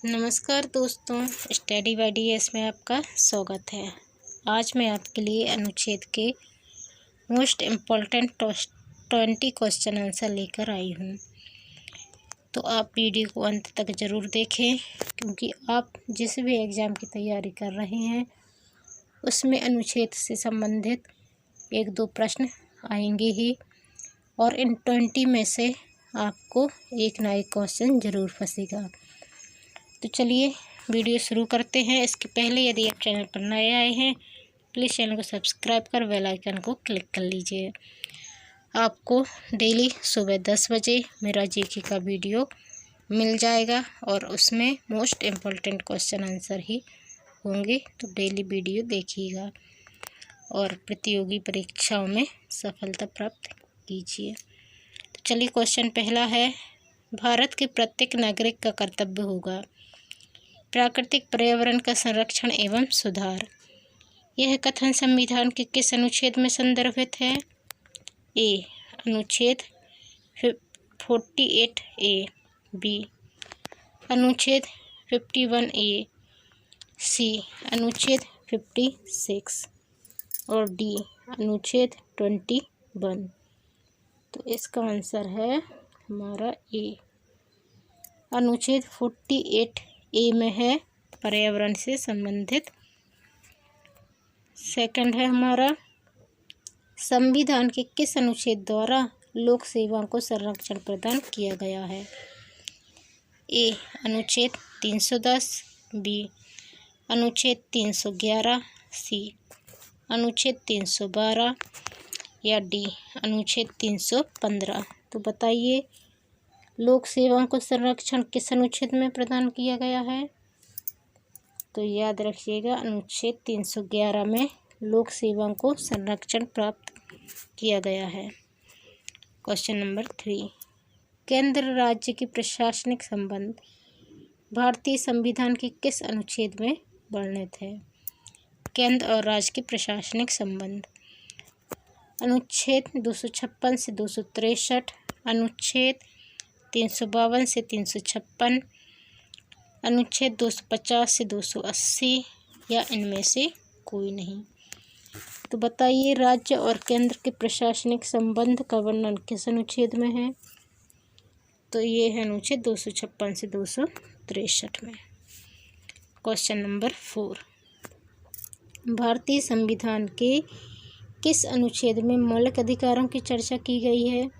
नमस्कार दोस्तों, study bye DS में आपका स्वागत है। आज मैं आपके लिए अनुच्छेद के मोस्ट इम्पॉर्टेंट 20 क्वेश्चन आंसर लेकर आई हूँ। तो आप वीडियो को अंत तक ज़रूर देखें, क्योंकि आप जिस भी एग्ज़ाम की तैयारी कर रहे हैं उसमें अनुच्छेद से संबंधित 1-2 प्रश्न आएंगे ही, और इन 20 में से आपको एक ना एक क्वेश्चन ज़रूर फंसेगा। तो चलिए वीडियो शुरू करते हैं। इसके पहले यदि आप चैनल पर नए आए हैं, प्लीज़ चैनल को सब्सक्राइब कर बेल आइकन को क्लिक कर लीजिए। आपको डेली सुबह 10 बजे मेरा जीके का वीडियो मिल जाएगा और उसमें मोस्ट इम्पॉर्टेंट क्वेश्चन आंसर ही होंगे। तो डेली वीडियो देखिएगा और प्रतियोगी परीक्षाओं में सफलता प्राप्त कीजिए। तो चलिए, क्वेश्चन पहला है, भारत के प्रत्येक नागरिक का कर्तव्य होगा प्राकृतिक पर्यावरण का संरक्षण एवं सुधार। यह कथन संविधान के किस अनुच्छेद में संदर्भित है? ए. अनुच्छेद 48A, बी. अनुच्छेद 51A, सी. अनुच्छेद 56 और डी. अनुच्छेद 21। तो इसका आंसर है हमारा ए। अनुच्छेद 48A में है पर्यावरण से संबंधित। सेकंड है हमारा, संविधान के किस अनुच्छेद द्वारा लोक सेवाओं को संरक्षण प्रदान किया गया है? ए. अनुच्छेद 310, बी. अनुच्छेद 311, सी. अनुच्छेद 312 या डी. अनुच्छेद 315। तो बताइए, लोक सेवाओं को संरक्षण किस अनुच्छेद में प्रदान किया गया है? तो याद रखिएगा, अनुच्छेद 311 में लोक सेवाओं को संरक्षण प्राप्त किया गया है। क्वेश्चन नंबर 3, केंद्र राज्य के प्रशासनिक संबंध भारतीय संविधान के किस अनुच्छेद में वर्णित है? केंद्र और राज्य के प्रशासनिक संबंध अनुच्छेद 256 से 263, अनुच्छेद 352 से 356, अनुच्छेद 250 से 280 या इनमें से कोई नहीं। तो बताइए, राज्य और केंद्र के प्रशासनिक संबंध का वर्णन किस अनुच्छेद में है? तो ये है अनुच्छेद 256 से 263 में। क्वेश्चन नंबर 4, भारतीय संविधान के किस अनुच्छेद में मौलिक अधिकारों की चर्चा की गई है?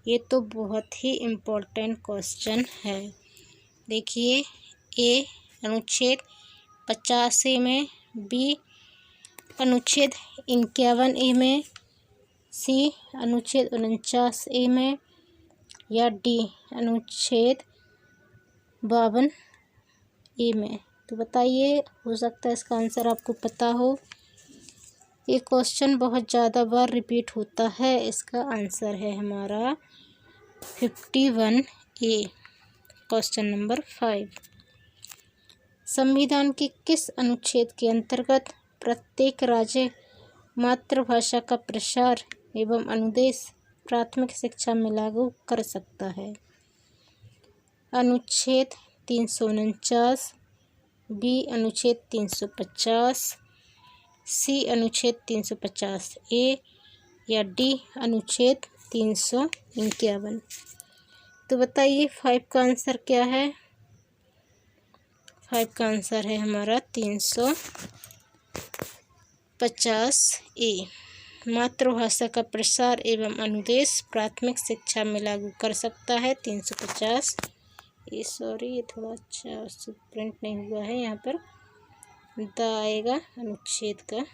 ये तो बहुत ही इम्पोर्टेंट क्वेश्चन है। देखिए, ए. अनुच्छेद 50A में, बी. अनुच्छेद 51A में, सी. अनुच्छेद 49A में या डी. अनुच्छेद 52A में। तो बताइए, हो सकता है इसका आंसर आपको पता हो। ये क्वेश्चन बहुत ज़्यादा बार रिपीट होता है। इसका आंसर है हमारा 51A। क्वेश्चन नंबर 5, संविधान के किस अनुच्छेद के अंतर्गत प्रत्येक राज्य मातृभाषा का प्रसार एवं अनुदेश प्राथमिक शिक्षा में लागू कर सकता है? अनुच्छेद 349, बी. अनुच्छेद 350, सी. अनुच्छेद 350A या डी. अनुच्छेद 351। तो बताइए, 5 का आंसर क्या है? 5 का आंसर है हमारा 350A। मातृभाषा का प्रसार एवं अनुदेश प्राथमिक शिक्षा में लागू कर सकता है 350A। सॉरी, ये थोड़ा अच्छा प्रिंट नहीं हुआ है, यहाँ पर द आएगा अनुच्छेद का।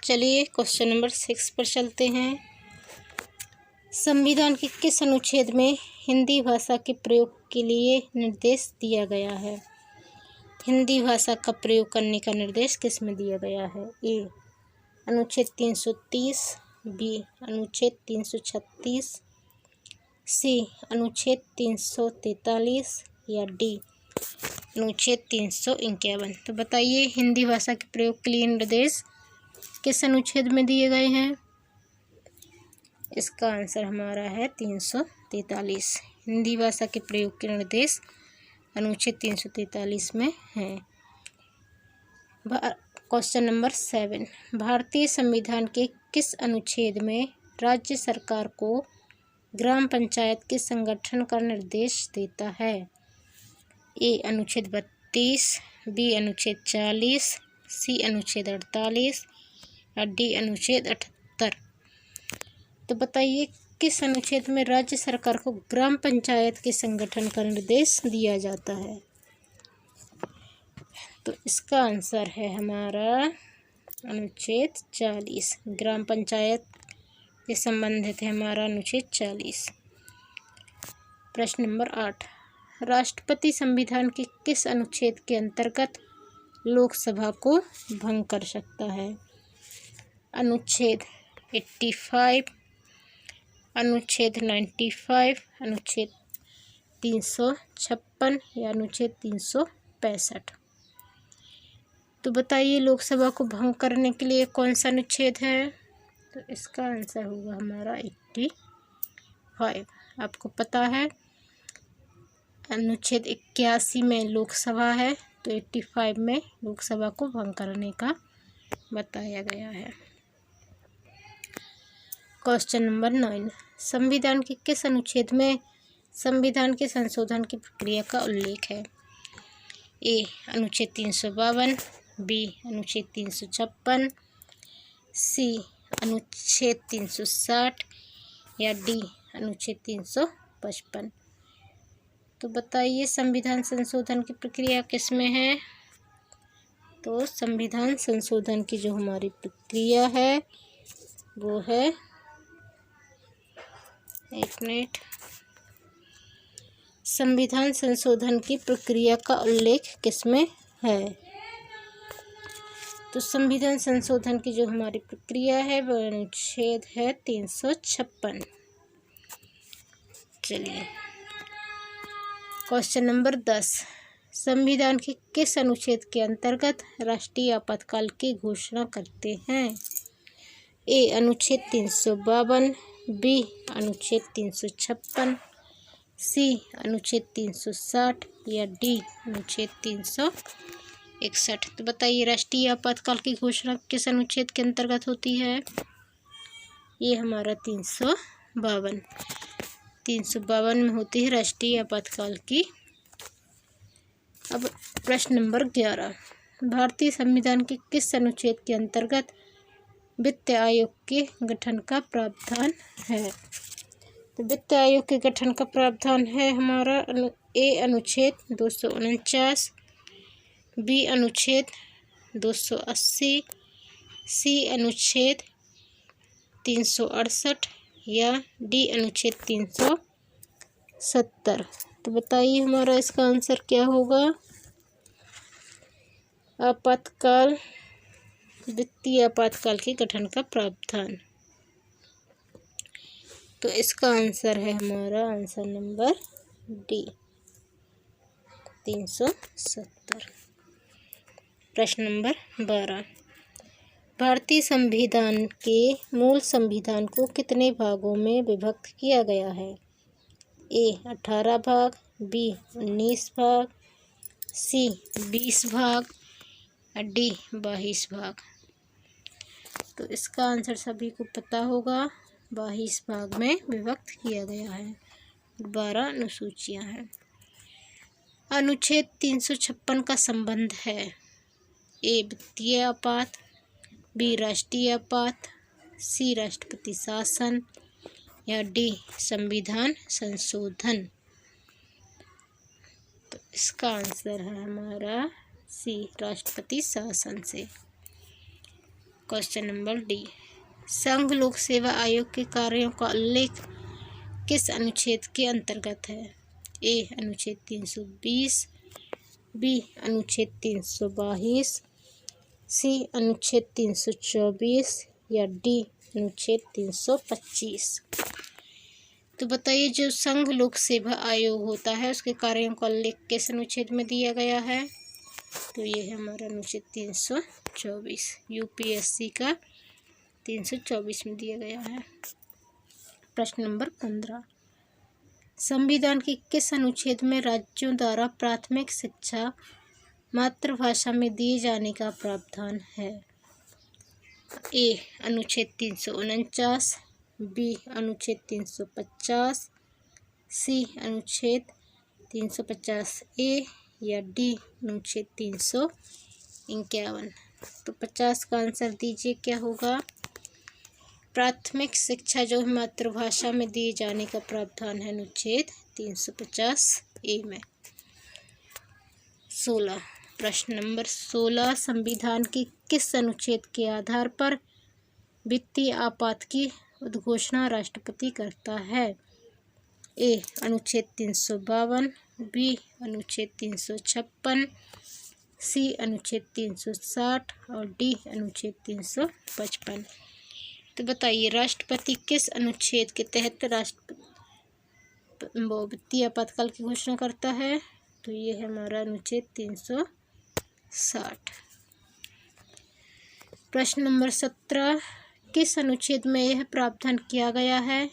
चलिए, क्वेश्चन नंबर 6 पर चलते हैं। संविधान के किस अनुच्छेद में हिंदी भाषा के प्रयोग के लिए निर्देश दिया गया है? हिंदी भाषा का प्रयोग करने का निर्देश किस में दिया गया है? ए. अनुच्छेद 330, बी. अनुच्छेद 336, सी. अनुच्छेद 343 या डी. अनुच्छेद 351। तो बताइए, हिंदी भाषा के प्रयोग के लिए निर्देश किस अनुच्छेद में दिए गए हैं? इसका आंसर हमारा है 343। हिंदी भाषा के प्रयोग के निर्देश अनुच्छेद 343 में है। क्वेश्चन नंबर 7, भारतीय संविधान के किस अनुच्छेद में राज्य सरकार को ग्राम पंचायत के संगठन का निर्देश देता है? ए अनुच्छेद 32, बी अनुच्छेद 40, सी अनुच्छेद 48 या डी अनुच्छेद 78। तो बताइए किस अनुच्छेद में राज्य सरकार को ग्राम पंचायत के संगठन का निर्देश दिया जाता है? तो इसका आंसर है हमारा अनुच्छेद 40। ग्राम पंचायत से संबंधित है हमारा अनुच्छेद 40। प्रश्न नंबर 8, राष्ट्रपति संविधान के किस अनुच्छेद के अंतर्गत लोकसभा को भंग कर सकता है? अनुच्छेद 85, अनुच्छेद 95, अनुच्छेद 356 या अनुच्छेद 365। तो बताइए लोकसभा को भंग करने के लिए कौन सा अनुच्छेद है? तो इसका आंसर होगा हमारा 85। आपको पता है अनुच्छेद 81 में लोकसभा है, तो 85 में लोकसभा को भंग करने का बताया गया है। क्वेश्चन नंबर 9, संविधान के किस अनुच्छेद में संविधान के संशोधन की प्रक्रिया का उल्लेख है? ए अनुच्छेद 352, बी अनुच्छेद 356, सी अनुच्छेद 360 या डी अनुच्छेद 355। तो बताइए संविधान संशोधन की प्रक्रिया किस में है? तो संविधान संशोधन की जो हमारी प्रक्रिया है वो है, एक मिनट, संविधान संशोधन की प्रक्रिया का उल्लेख किसमें है? तो संविधान संशोधन की जो हमारी प्रक्रिया है वह अनुच्छेद है 356। चलिए क्वेश्चन नंबर 10, संविधान के किस अनुच्छेद के अंतर्गत राष्ट्रीय आपातकाल की घोषणा करते हैं? ए अनुच्छेद 352, बी अनुच्छेद 356, सी अनुच्छेद 360 या डी अनुच्छेद 361। तो बताइए राष्ट्रीय आपातकाल की घोषणा किस अनुच्छेद के अंतर्गत होती है? ये हमारा 352 में होती है राष्ट्रीय आपातकाल की। अब प्रश्न नंबर 11, भारतीय संविधान के किस अनुच्छेद के अंतर्गत वित्त आयोग के गठन का प्रावधान है? तो वित्त आयोग के गठन का प्रावधान है हमारा ए अनुच्छेद 249, बी अनुच्छेद 280, सी अनुच्छेद 368 या डी अनुच्छेद 370। तो बताइए हमारा इसका आंसर क्या होगा? आपातकाल, वित्तीय आपातकाल के गठन का प्रावधान। तो इसका आंसर है हमारा आंसर नंबर डी 370। प्रश्न नंबर 12, भारतीय संविधान के मूल संविधान को कितने भागों में विभक्त किया गया है? ए 18 भाग, बी 19 भाग, सी 20 भाग, डी 22 भाग। तो इसका आंसर सभी को पता होगा, 22 भाग में विभक्त किया गया है। 12 अनुसूचियां हैं। अनुच्छेद 356 का संबंध है ए वित्तीय आपात, बी राष्ट्रीय आपात, सी राष्ट्रपति शासन या डी संविधान संशोधन। तो इसका आंसर है हमारा सी राष्ट्रपति शासन से। क्वेश्चन नंबर डी, संघ लोक सेवा आयोग के कार्यों का उल्लेख किस अनुच्छेद के अंतर्गत है? ए अनुच्छेद 320, बी अनुच्छेद 322, सी अनुच्छेद 324 या डी अनुच्छेद 325। तो बताइए जो संघ लोक सेवा आयोग होता है उसके कार्यों का उल्लेख किस अनुच्छेद में दिया गया है? तो ये है हमारा अनुच्छेद 324, यूपीएससी का 324 में दिया गया है। प्रश्न नंबर 15, संविधान के किस अनुच्छेद में राज्यों द्वारा प्राथमिक शिक्षा मातृभाषा में दिए जाने का प्रावधान है? ए अनुच्छेद 349, बी अनुच्छेद 350, सी अनुच्छेद 350 ए या डी अनुच्छेद 351। तो 50 का आंसर दीजिए क्या होगा? प्राथमिक शिक्षा जो मातृभाषा में दिए जाने का प्रावधान है अनुच्छेद 350 ए में। 16 प्रश्न नंबर 16 संविधान के किस अनुच्छेद के आधार पर वित्तीय आपात की उद्घोषणा राष्ट्रपति करता है? ए अनुच्छेद 352, बी अनुच्छेद 356, सी अनुच्छेद 360 और डी अनुच्छेद 355। तो बताइए राष्ट्रपति किस अनुच्छेद के तहत वित्तीय आपातकाल की घोषणा करता है? तो ये है हमारा अनुच्छेद 360। प्रश्न नंबर 17 किस अनुच्छेद में यह प्रावधान किया गया है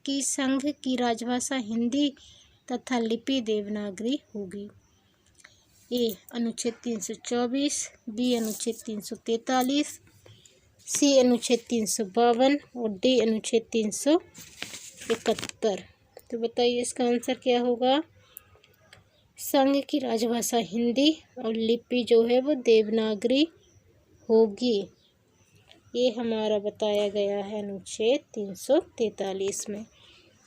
कि संघ की राजभाषा हिंदी तथा लिपि देवनागरी होगी? ए अनुच्छेद 324, बी अनुच्छेद 343, सी अनुच्छेद 352 और डी अनुच्छेद 371। तो बताइए इसका आंसर क्या होगा? संघ की राजभाषा हिंदी और लिपि जो है वो देवनागरी होगी। ये हमारा बताया गया है अनुच्छेद 343 में।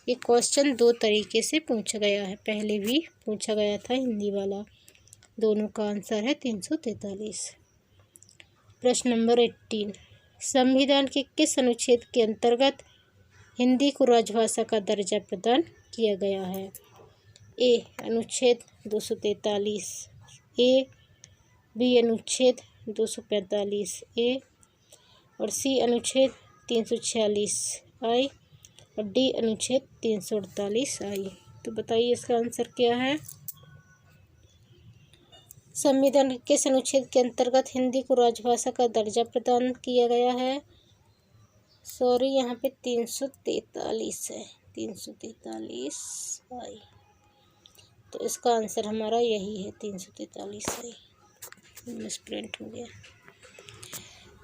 ये क्वेश्चन दो तरीके से पूछा गया है, पहले भी पूछा गया था हिंदी वाला। दोनों का आंसर है 343। प्रश्न नंबर 18 संविधान के किस अनुच्छेद के अंतर्गत हिंदी को राजभाषा का दर्जा प्रदान किया गया है? ए अनुच्छेद 243 ए, बी अनुच्छेद 245 ए और सी अनुच्छेद 346 आई और डी अनुच्छेद 348 आई। तो बताइए इसका आंसर क्या है? संविधान के किस अनुच्छेद के अंतर्गत हिंदी को राजभाषा का दर्जा प्रदान किया गया है? सॉरी, यहाँ पे 343 है, 343 आई। तो इसका आंसर हमारा यही है, 343 आई। मिसप्रिंट हो गया।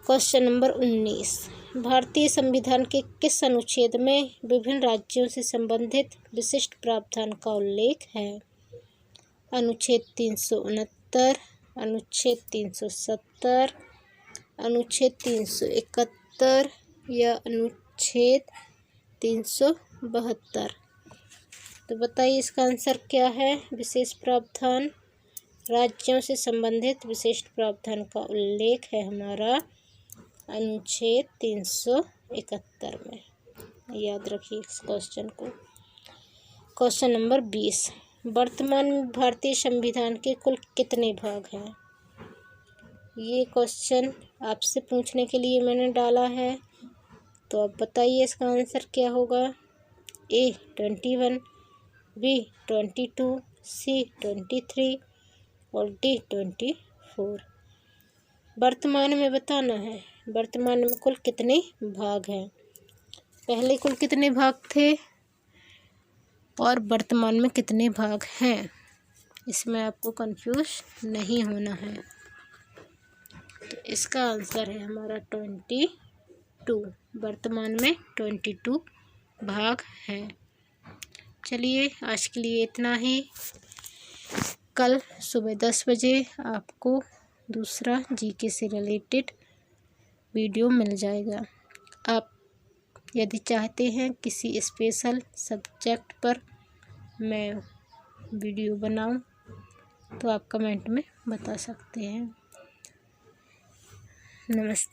क्वेश्चन नंबर 19 भारतीय संविधान के किस अनुच्छेद में विभिन्न राज्यों से संबंधित विशिष्ट प्रावधान का उल्लेख है? अनुच्छेद 369, अनुच्छेद 370, अनुच्छेद 371 या अनुच्छेद 372। तो बताइए इसका आंसर क्या है? विशेष प्रावधान, राज्यों से संबंधित विशिष्ट प्रावधान का उल्लेख है हमारा अनुच्छेद 371 में। याद रखिए इस क्वेश्चन को। क्वेश्चन नंबर 20 वर्तमान में भारतीय संविधान के कुल कितने भाग हैं? ये क्वेश्चन आपसे पूछने के लिए मैंने डाला है, तो अब बताइए इसका आंसर क्या होगा? ए 21, बी 22, सी 23 और डी 24। वर्तमान में बताना है, वर्तमान में कुल कितने भाग हैं। पहले कुल कितने भाग थे और वर्तमान में कितने भाग हैं, इसमें आपको कंफ्यूज नहीं होना है। तो इसका आंसर है हमारा 22। वर्तमान में 22 भाग हैं। चलिए आज के लिए इतना ही। कल सुबह 10 बजे आपको दूसरा जीके से रिलेटेड वीडियो मिल जाएगा। आप यदि चाहते हैं किसी स्पेशल सब्जेक्ट पर मैं वीडियो बनाऊं तो आप कमेंट में बता सकते हैं। नमस्ते।